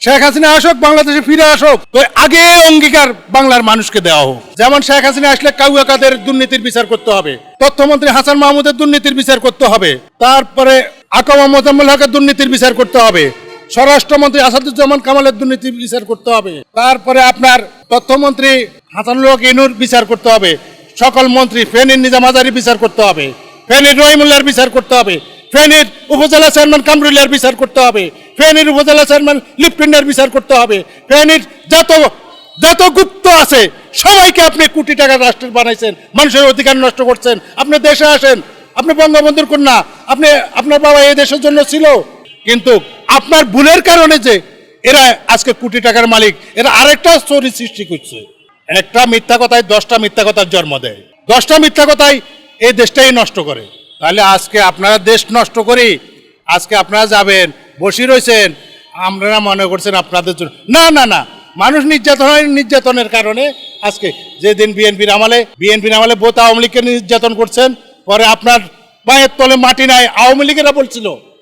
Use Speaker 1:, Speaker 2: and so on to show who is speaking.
Speaker 1: শেখ হাসিনা আসুক, বাংলাদেশে ফিরে আসুক, তো আগে অঙ্গীকার বাংলার মানুষকে দেওয়া হোক। যেমন শেখ হাসিনা আসলে কাউয়া কাদের দুর্নীতির বিচার করতে হবে, তথ্যমন্ত্রী হাসান মাহমুদের দুর্নীতির বিচার করতে হবে, তারপরে আকামা মোজাম্মেল হকের দুর্নীতির বিচার করতে হবে, স্বরাষ্ট্রমন্ত্রী আসাদুজ্জামান কামালের দুর্নীতির বিচার করতে হবে, তারপরে আপনার তথ্যমন্ত্রী হাসানুল হক ইনুর বিচার করতে হবে, সকল মন্ত্রী ফেনীর নিজাম আজারি বিচার করতে হবে, ফেনীর রহিমুল্লাহর বিচার করতে হবে, ফেনীর উপজেলা চেয়ারম্যান কামরুলিয়ার বিচার করতে হবে, ফেনীর উপজেলা চেয়ারম্যান লিপকিন্ডার বিচার করতে হবে, ফেনীর যত গুপ্ত আছে সবাইকে আপনি কোটি টাকা রাষ্ট্র বানাইছেন, মানুষের অধিকার নষ্ট করছেন। আপনি দেশে আসেন, আপনি বঙ্গবন্ধুর কন্যা, আপনি আপনার বাবা এই দেশের জন্য ছিল, কিন্তু আপনার ভুলের কারণে যে এরা আজকে কোটি টাকার মালিক, এরা আরেকটা চোরি সৃষ্টি করছে। একটা মিথ্যা কথায় 10টা মিথ্যা কথার জন্ম দেয়, 10টা মিথ্যা কথায় এই দেশটাই নষ্ট করে। তাহলে আজকে আপনারা দেশ নষ্ট করি, আজকে আপনারা যাবেন বসে রয়েছেন, আপনারা মনে করছেন আপনাদের জন্য। না না না, মানুষ নির্যাতনের কারণে আজকে যেদিন বিএনপির আমলে বোধ আওয়ামী লীগকে নির্যাতন করছেন, পরে আপনার পায়ের তলে মাটি নাই আওয়ামী লীগেরা বলছিল